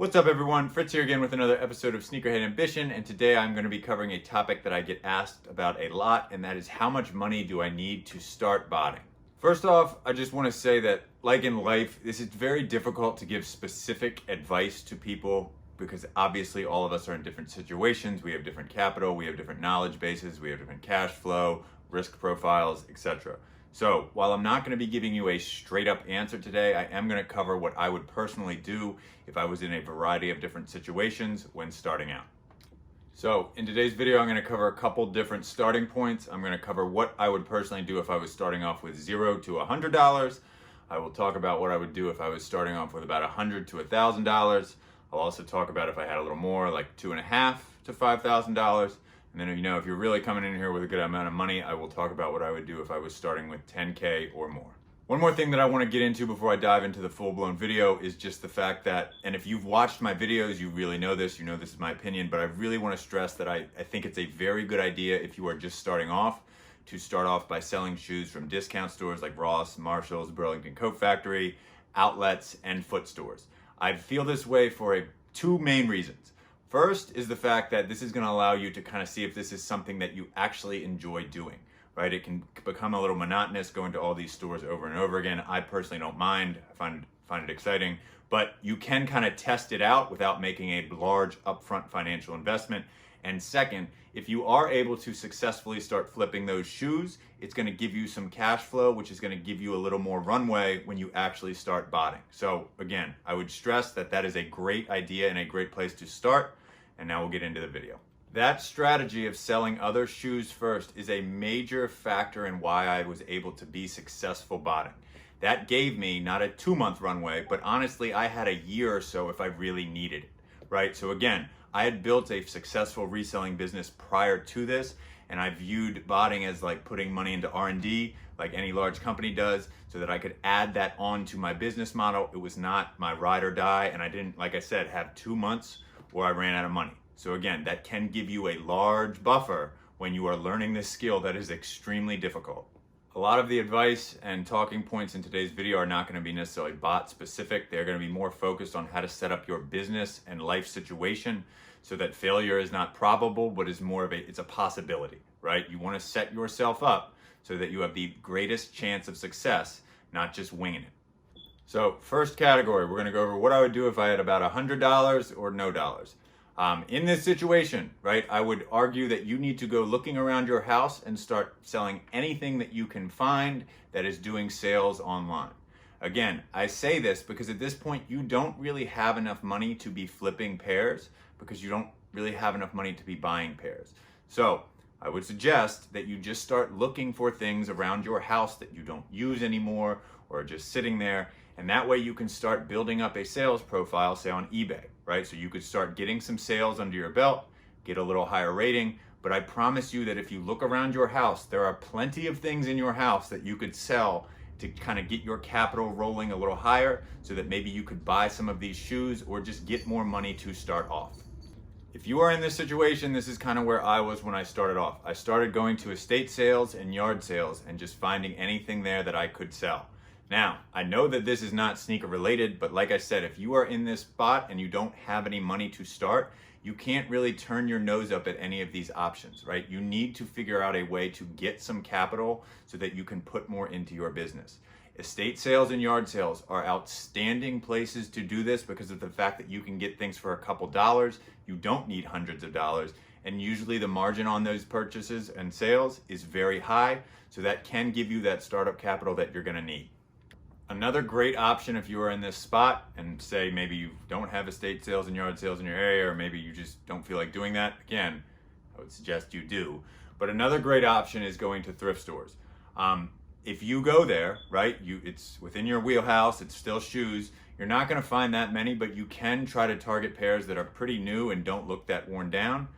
What's up everyone, Fritz here again with another episode of Sneakerhead Ambition, and today I'm going to be covering a topic that I get asked about a lot, and that is how much money do I need to start botting? First off, I just want to say that like in life, this is very difficult to give specific advice to people because obviously all of us are in different situations, we have different capital, we have different knowledge bases, we have different cash flow, risk profiles, etc. So while I'm not going to be giving you a straight up answer today, I am going to cover what I would personally do if I was in a variety of different situations when starting out. So in today's video, I'm going to cover a couple different starting points. I'm going to cover what I would personally do if I was starting off with $0 to $100. I will talk about what I would do if I was starting off with about $100 to $1,000. I'll also talk about if I had a little more, like $2,500 to $5,000. And then, if you're really coming in here with a good amount of money, I will talk about what I would do if I was starting with 10K or more. One more thing that I want to get into before I dive into the full-blown video is just the fact that, and if you've watched my videos, you really know this, you know this is my opinion, but I really want to stress that I think it's a very good idea if you are just starting off, to start off by selling shoes from discount stores like Ross, Marshalls, Burlington Coat Factory, outlets, and foot stores. I feel this way for two main reasons. First is the fact that this is going to allow you to kind of see if this is something that you actually enjoy doing, right? It can become a little monotonous going to all these stores over and over again. I personally don't mind. I find it exciting, but you can kind of test it out without making a large upfront financial investment. And second, if you are able to successfully start flipping those shoes, it's going to give you some cash flow, which is going to give you a little more runway when you actually start botting. So again, I would stress that that is a great idea and a great place to start. And now we'll get into the video. That strategy of selling other shoes first is a major factor in why I was able to be successful botting. That gave me not a 2-month runway, but honestly, I had a year or so if I really needed it, right? So again, I had built a successful reselling business prior to this, and I viewed botting as like putting money into R&D, like any large company does, so that I could add that on to my business model. It was not my ride or die, and I didn't, like I said, have 2 months where I ran out of money. So again, that can give you a large buffer when you are learning this skill that is extremely difficult. A lot of the advice and talking points in today's video are not going to be necessarily bot specific. They're going to be more focused on how to set up your business and life situation so that failure is not probable, but is more of it's a possibility, right? You want to set yourself up so that you have the greatest chance of success, not just winging it. So first category, we're going to go over what I would do if I had about $100 or no dollars. In this situation, right, I would argue that you need to go looking around your house and start selling anything that you can find that is doing sales online. Again, I say this because at this point you don't really have enough money to be flipping pairs because you don't really have enough money to be buying pairs. So I would suggest that you just start looking for things around your house that you don't use anymore or are just sitting there. And that way you can start building up a sales profile, say on eBay, right? So you could start getting some sales under your belt, get a little higher rating. But I promise you that if you look around your house, there are plenty of things in your house that you could sell to kind of get your capital rolling a little higher so that maybe you could buy some of these shoes or just get more money to start off. If you are in this situation, this is kind of where I was when I started off. I started going to estate sales and yard sales and just finding anything there that I could sell. Now, I know that this is not sneaker related, but like I said, if you are in this spot and you don't have any money to start, you can't really turn your nose up at any of these options, right? You need to figure out a way to get some capital so that you can put more into your business. Estate sales and yard sales are outstanding places to do this because of the fact that you can get things for a couple dollars. You don't need hundreds of dollars. And usually the margin on those purchases and sales is very high. So that can give you that startup capital that you're gonna need. Another great option if you are in this spot and say maybe you don't have estate sales and yard sales in your area, or maybe you just don't feel like doing that, again, I would suggest you do. But another great option is going to thrift stores. If you go there, right, it's within your wheelhouse, it's still shoes, you're not gonna find that many, but you can try to target pairs that are pretty new and don't look that worn down.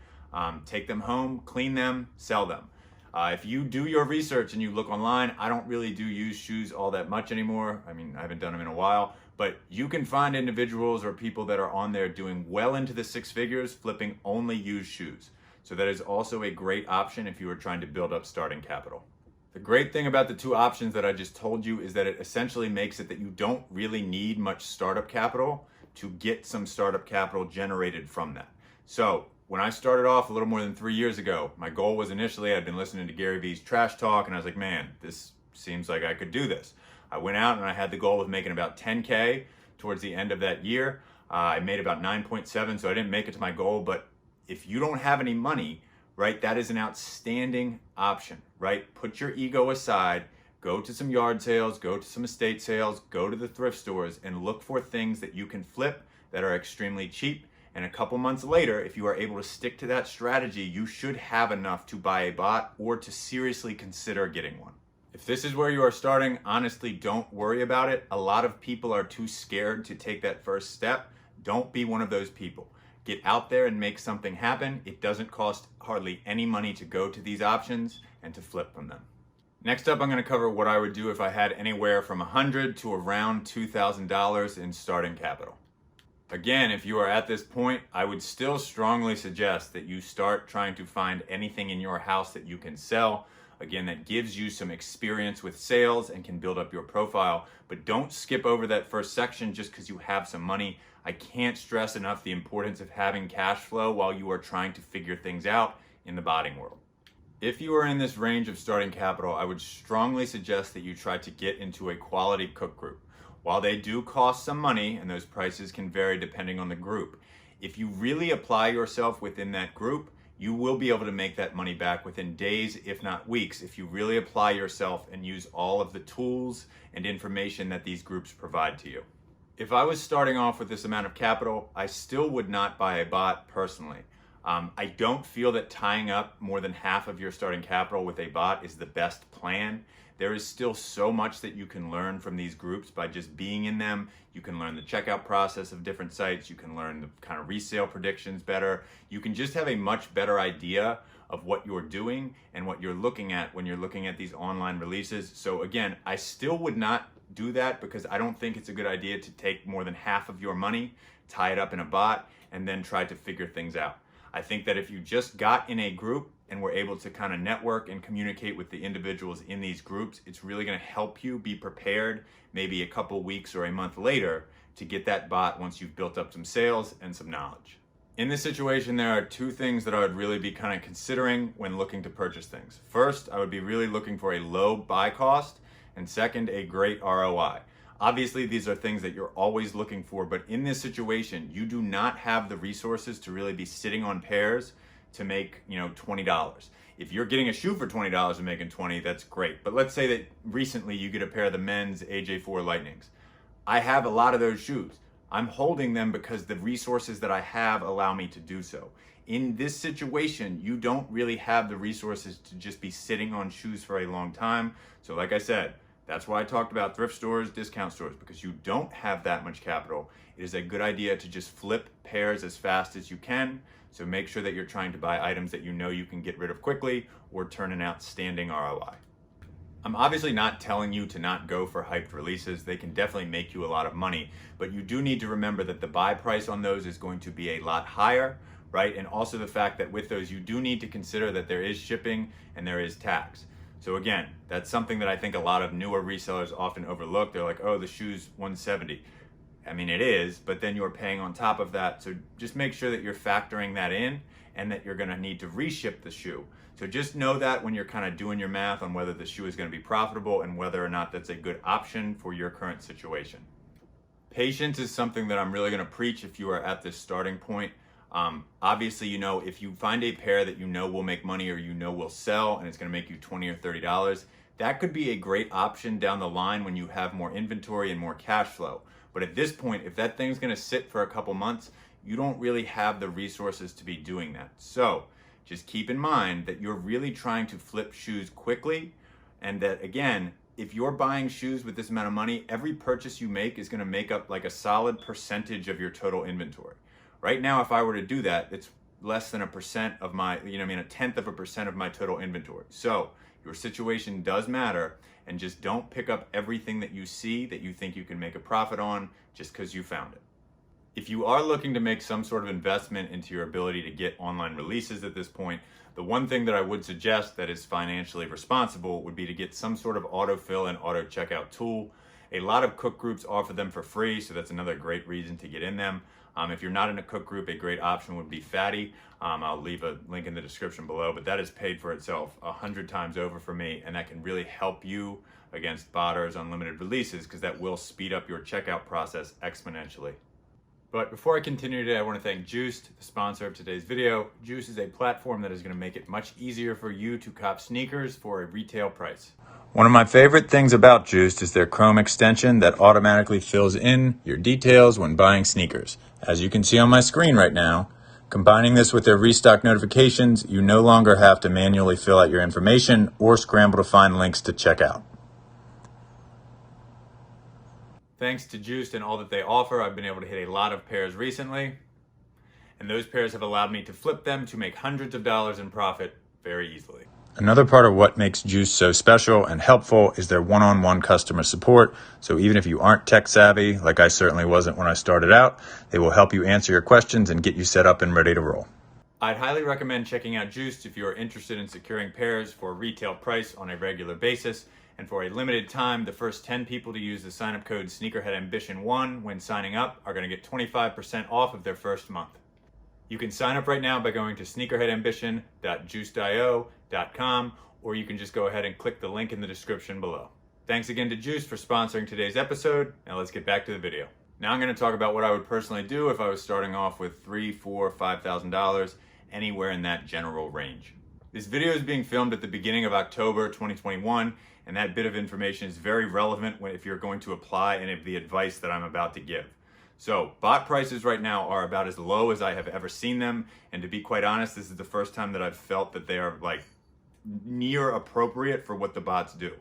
Take them home, clean them, sell them. If you do your research and you look online, I don't really do used shoes all that much anymore. I mean, I haven't done them in a while, but you can find individuals or people that are on there doing well into the 6 figures, flipping only used shoes. So that is also a great option if you are trying to build up starting capital. The great thing about the two options that I just told you is that it essentially makes it that you don't really need much startup capital to get some startup capital generated from that. So when I started off a little more than 3 years ago, my goal was initially, I'd been listening to Gary Vee's Trash Talk, and I was like, man, this seems like I could do this. I went out and I had the goal of making about 10K towards the end of that year. I made about 9.7, so I didn't make it to my goal, but if you don't have any money, right, that is an outstanding option, right? Put your ego aside, go to some yard sales, go to some estate sales, go to the thrift stores and look for things that you can flip that are extremely cheap. And a couple months later, if you are able to stick to that strategy, you should have enough to buy a bot or to seriously consider getting one. If this is where you are starting, honestly, don't worry about it. A lot of people are too scared to take that first step. Don't be one of those people. Get out there and make something happen. It doesn't cost hardly any money to go to these options and to flip from them. Next up, I'm going to cover what I would do if I had anywhere from $100 to around $2,000 in starting capital. Again, if you are at this point, I would still strongly suggest that you start trying to find anything in your house that you can sell. Again, that gives you some experience with sales and can build up your profile, but don't skip over that first section just because you have some money. I can't stress enough the importance of having cash flow while you are trying to figure things out in the botting world. If you are in this range of starting capital, I would strongly suggest that you try to get into a quality cook group. While they do cost some money, and those prices can vary depending on the group, if you really apply yourself within that group, you will be able to make that money back within days, if not weeks, if you really apply yourself and use all of the tools and information that these groups provide to you. If I was starting off with this amount of capital, I still would not buy a bot personally. I don't feel that tying up more than half of your starting capital with a bot is the best plan. There is still so much that you can learn from these groups by just being in them. You can learn the checkout process of different sites. You can learn the kind of resale predictions better. You can just have a much better idea of what you're doing and what you're looking at when you're looking at these online releases. So again, I still would not do that because I don't think it's a good idea to take more than half of your money, tie it up in a bot, and then try to figure things out. I think that if you just got in a group and were able to kind of network and communicate with the individuals in these groups, it's really going to help you be prepared maybe a couple weeks or a month later to get that bot once you've built up some sales and some knowledge. In this situation, there are two things that I would really be kind of considering when looking to purchase things. First, I would be really looking for a low buy cost, and second, a great ROI. Obviously, these are things that you're always looking for, but in this situation, you do not have the resources to really be sitting on pairs to make, $20. If you're getting a shoe for $20 and making $20, that's great. But let's say that recently you get a pair of the men's AJ4 Lightnings. I have a lot of those shoes. I'm holding them because the resources that I have allow me to do so. In this situation, you don't really have the resources to just be sitting on shoes for a long time. So like I said, that's why I talked about thrift stores, discount stores, because you don't have that much capital. It is a good idea to just flip pairs as fast as you can. So make sure that you're trying to buy items that you know you can get rid of quickly or turn an outstanding ROI. I'm obviously not telling you to not go for hyped releases. They can definitely make you a lot of money, but you do need to remember that the buy price on those is going to be a lot higher, right? And also the fact that with those, you do need to consider that there is shipping and there is tax. So again, that's something that I think a lot of newer resellers often overlook. They're like, oh, the shoe's $170. I mean, it is, but then you're paying on top of that. So just make sure that you're factoring that in and that you're gonna need to reship the shoe. So just know that when you're kind of doing your math on whether the shoe is gonna be profitable and whether or not that's a good option for your current situation. Patience is something that I'm really gonna preach if you are at this starting point. Obviously, if you find a pair that will make money or will sell and it's going to make you $20 or $30, that could be a great option down the line when you have more inventory and more cash flow. But at this point, if that thing's going to sit for a couple months, you don't really have the resources to be doing that. So just keep in mind that you're really trying to flip shoes quickly, and that again, if you're buying shoes with this amount of money, every purchase you make is going to make up like a solid percentage of your total inventory. Right now, if I were to do that, it's less than 1% of my, a tenth of a percent of my total inventory. So your situation does matter, and just don't pick up everything that you see that you think you can make a profit on just because you found it. If you are looking to make some sort of investment into your ability to get online releases at this point, the one thing that I would suggest that is financially responsible would be to get some sort of autofill and auto checkout tool. A lot of cook groups offer them for free, so that's another great reason to get in them. If you're not in a cook group, a great option would be Fatty. I'll leave a link in the description below, but that is paid for itself 100 times over for me, and that can really help you against botters on limited releases, because that will speed up your checkout process exponentially. But before I continue today, I want to thank Juiced, the sponsor of today's video. Juiced is a platform that is going to make it much easier for you to cop sneakers for a retail price. One of my favorite things about Juiced is their Chrome extension that automatically fills in your details when buying sneakers. As you can see on my screen right now, combining this with their restock notifications, you no longer have to manually fill out your information or scramble to find links to check out. Thanks to Juiced and all that they offer, I've been able to hit a lot of pairs recently, and those pairs have allowed me to flip them to make hundreds of dollars in profit very easily. Another part of what makes Juiced so special and helpful is their one-on-one customer support. So even if you aren't tech savvy, like I certainly wasn't when I started out, they will help you answer your questions and get you set up and ready to roll. I'd highly recommend checking out Juiced if you are interested in securing pairs for a retail price on a regular basis. And for a limited time, the first 10 people to use the sign-up code SneakerheadAmbition1 when signing up are going to get 25% off of their first month. You can sign up right now by going to sneakerheadambition.juicedio.com, or you can just go ahead and click the link in the description below. Thanks again to Juiced for sponsoring today's episode. Now let's get back to the video. Now I'm going to talk about what I would personally do if I was starting off with $3,000, $4,000, $5,000, anywhere in that general range. This video is being filmed at the beginning of October 2021, and that bit of information is very relevant if you're going to apply any of the advice that I'm about to give. So, bot prices right now are about as low as I have ever seen them, and to be quite honest, this is the first time that I've felt that they are like near appropriate for what the bots do.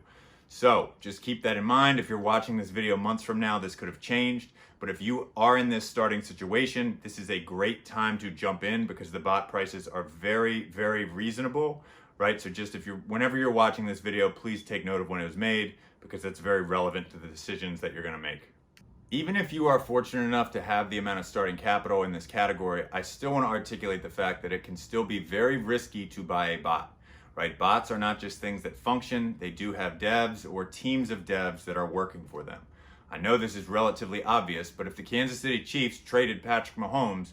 So, just keep that in mind. If you're watching this video months from now, this could have changed, but if you are in this starting situation, this is a great time to jump in because the bot prices are very, very reasonable. Right? So just whenever you're watching this video, please take note of when it was made because that's very relevant to the decisions that you're going to make. Even if you are fortunate enough to have the amount of starting capital in this category, I still want to articulate the fact that it can still be very risky to buy a bot, right? Bots are not just things that function. They do have devs or teams of devs that are working for them. I know this is relatively obvious, but if the Kansas City Chiefs traded Patrick Mahomes,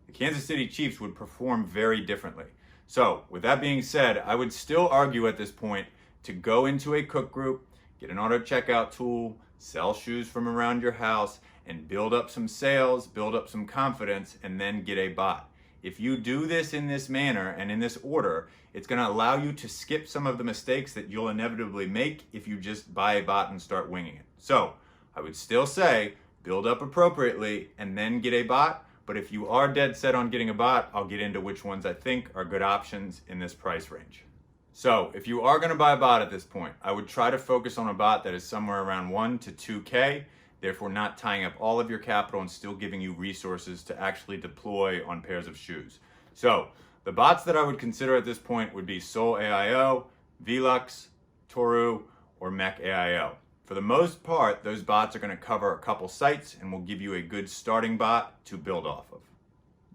the Kansas City Chiefs would perform very differently. So, with that being said, I would still argue at this point to go into a cook group, get an auto checkout tool, sell shoes from around your house, and build up some sales, build up some confidence, and then get a bot. If you do this in this manner and in this order, it's going to allow you to skip some of the mistakes that you'll inevitably make if you just buy a bot and start winging it. So, I would still say build up appropriately and then get a bot. But if you are dead set on getting a bot, I'll get into which ones I think are good options in this price range. So if you are going to buy a bot at this point, I would try to focus on a bot that is somewhere around 1 to 2K, therefore not tying up all of your capital and still giving you resources to actually deploy on pairs of shoes. So the bots that I would consider at this point would be Soul AIO, Velux, Toru, or Mech AIO. For the most part, those bots are going to cover a couple sites and will give you a good starting bot to build off of.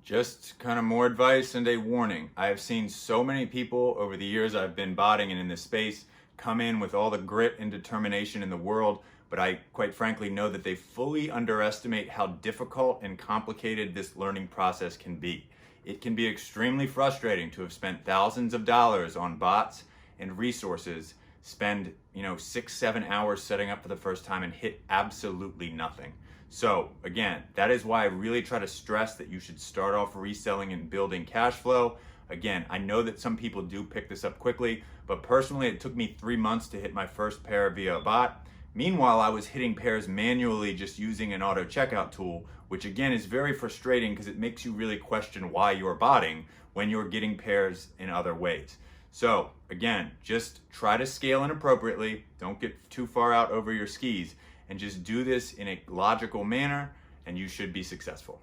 Just kind of more advice and a warning. I have seen so many people over the years I've been botting and in this space come in with all the grit and determination in the world, but I quite frankly know that they fully underestimate how difficult and complicated this learning process can be. It can be extremely frustrating to have spent thousands of dollars on bots and resources, spend 6-7 hours setting up for the first time and hit absolutely nothing. So again, that is why I really try to stress that you should start off reselling and building cash flow. Again, I know that some people do pick this up quickly, but personally it took me 3 months to hit my first pair via a bot. Meanwhile, I was hitting pairs manually just using an auto checkout tool, which again is very frustrating because it makes you really question why you're botting when you're getting pairs in other ways. So again, just try to scale in appropriately. Don't get too far out over your skis and just do this in a logical manner and you should be successful.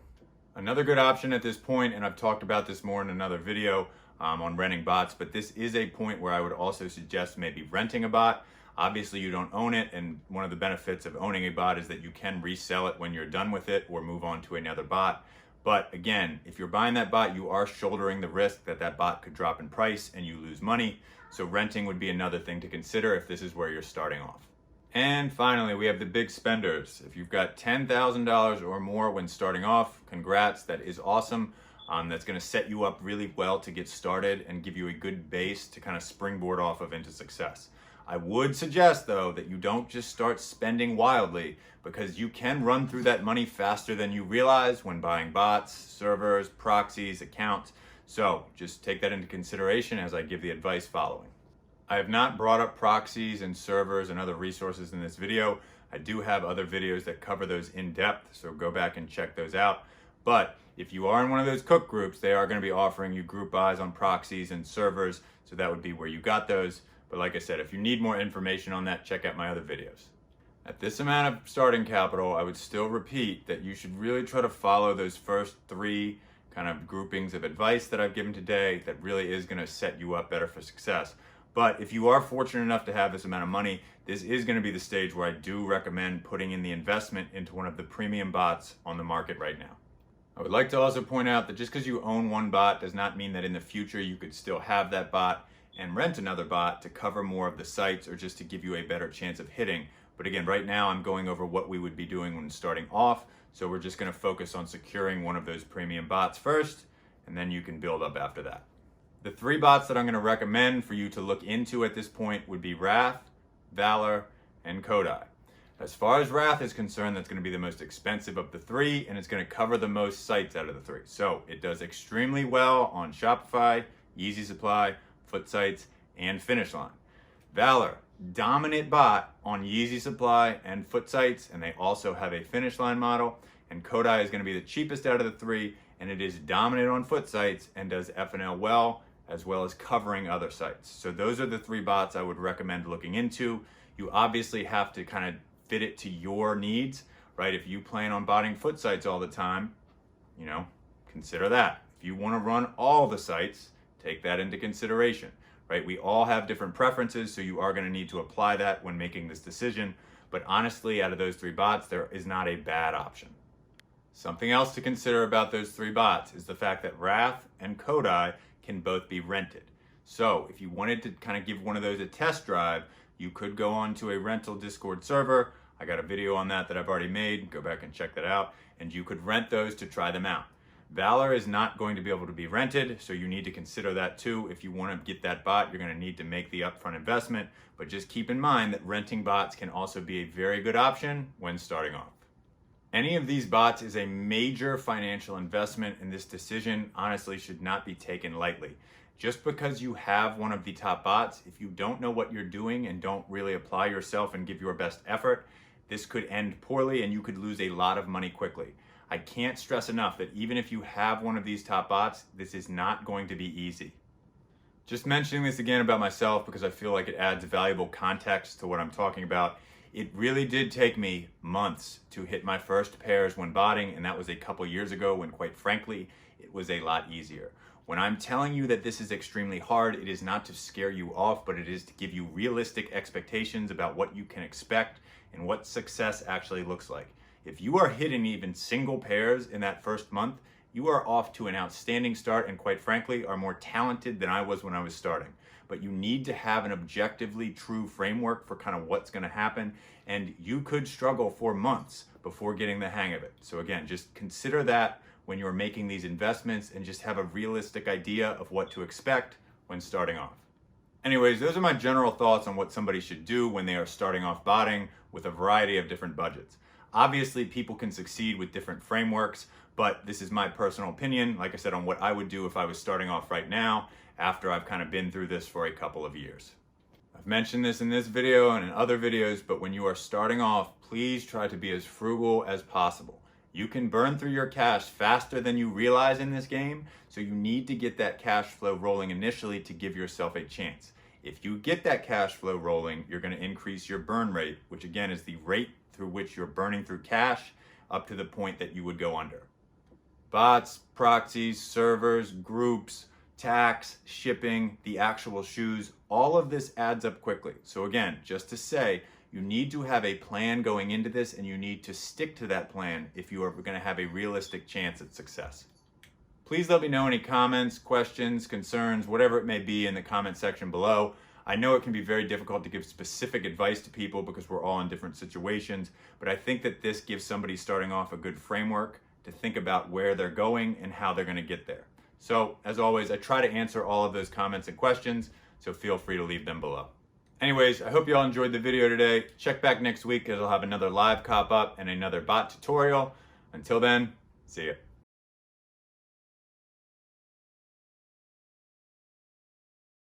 Another good option at this point, and I've talked about this more in another video on renting bots, but this is a point where I would also suggest maybe renting a bot. Obviously you don't own it, and one of the benefits of owning a bot is that you can resell it when you're done with it or move on to another bot. But again, if you're buying that bot, you are shouldering the risk that that bot could drop in price and you lose money. So renting would be another thing to consider if this is where you're starting off. And finally, we have the big spenders. If you've got $10,000 or more when starting off, congrats, that is awesome. That's going to set you up really well to get started and give you a good base to kind of springboard off of into success. I would suggest, though, that you don't just start spending wildly, because you can run through that money faster than you realize when buying bots, servers, proxies, accounts. So just take that into consideration as I give the advice following. I have not brought up proxies and servers and other resources in this video. I do have other videos that cover those in depth, so go back and check those out. But if you are in one of those cook groups, they are going to be offering you group buys on proxies and servers, so that would be where you got those. But like I said, if you need more information on that, check out my other videos. At this amount of starting capital, I would still repeat that you should really try to follow those first 3 kind of groupings of advice that I've given today that really is going to set you up better for success. But if you are fortunate enough to have this amount of money, this is going to be the stage where I do recommend putting in the investment into one of the premium bots on the market right now. I would like to also point out that just because you own one bot does not mean that in the future you could still have that bot and rent another bot to cover more of the sites or just to give you a better chance of hitting. But again, right now I'm going over what we would be doing when starting off. So we're just going to focus on securing one of those premium bots first, and then you can build up after that. The 3 bots that I'm going to recommend for you to look into at this point would be Wrath, Valor, and Kodai. As far as Wrath is concerned, that's going to be the most expensive of the 3, and it's going to cover the most sites out of the 3. So it does extremely well on Shopify, Yeezy Supply, Foot Sites, and Finish Line. Valor, dominant bot on Yeezy Supply and Foot Sites, and they also have a Finish Line model. And Kodai is going to be the cheapest out of the 3, and it is dominant on Foot Sites and does F&L well, as well as covering other sites. So those are the 3 bots I would recommend looking into. You obviously have to kind of fit it to your needs, right? If you plan on botting Foot Sites all the time, consider that. If you want to run all the sites, take that into consideration, right? We all have different preferences, so you are going to need to apply that when making this decision. But honestly, out of those 3 bots, there is not a bad option. Something else to consider about those 3 bots is the fact that Wrath and Kodai can both be rented. So if you wanted to kind of give one of those a test drive, you could go on to a rental Discord server. I got a video on that I've already made. Go back and check that out. And you could rent those to try them out. Valor is not going to be able to be rented, so you need to consider that too. If you want to get that bot, you're going to need to make the upfront investment. But just keep in mind that renting bots can also be a very good option when starting off. Any of these bots is a major financial investment, and this decision honestly should not be taken lightly. Just because you have one of the top bots, if you don't know what you're doing and don't really apply yourself and give your best effort, this could end poorly and you could lose a lot of money quickly. I can't stress enough that even if you have one of these top bots, this is not going to be easy. Just mentioning this again about myself because I feel like it adds valuable context to what I'm talking about. It really did take me months to hit my first pairs when botting, and that was a couple years ago when, quite frankly, it was a lot easier. When I'm telling you that this is extremely hard, it is not to scare you off, but it is to give you realistic expectations about what you can expect and what success actually looks like. If you are hitting even single pairs in that first month, you are off to an outstanding start and, quite frankly, are more talented than I was when I was starting. But you need to have an objectively true framework for kind of what's going to happen, and you could struggle for months before getting the hang of it. So again, just consider that when you're making these investments and just have a realistic idea of what to expect when starting off. Anyways, those are my general thoughts on what somebody should do when they are starting off botting with a variety of different budgets. Obviously, people can succeed with different frameworks, but this is my personal opinion, like I said, on what I would do if I was starting off right now after I've kind of been through this for a couple of years. I've mentioned this in this video and in other videos, but when you are starting off, please try to be as frugal as possible. You can burn through your cash faster than you realize in this game, so you need to get that cash flow rolling initially to give yourself a chance. If you get that cash flow rolling, you're going to increase your burn rate, which again is the rate through which you're burning through cash up to the point that you would go under. Bots, proxies, servers, groups, tax, shipping, the actual shoes, all of this adds up quickly. So again, just to say, you need to have a plan going into this and you need to stick to that plan if you are going to have a realistic chance at success. Please let me know any comments, questions, concerns, whatever it may be in the comment section below. I know it can be very difficult to give specific advice to people because we're all in different situations, but I think that this gives somebody starting off a good framework to think about where they're going and how they're going to get there. So, as always, I try to answer all of those comments and questions, so feel free to leave them below. Anyways, I hope you all enjoyed the video today. Check back next week as I'll have another live cop up and another bot tutorial. Until then, see ya.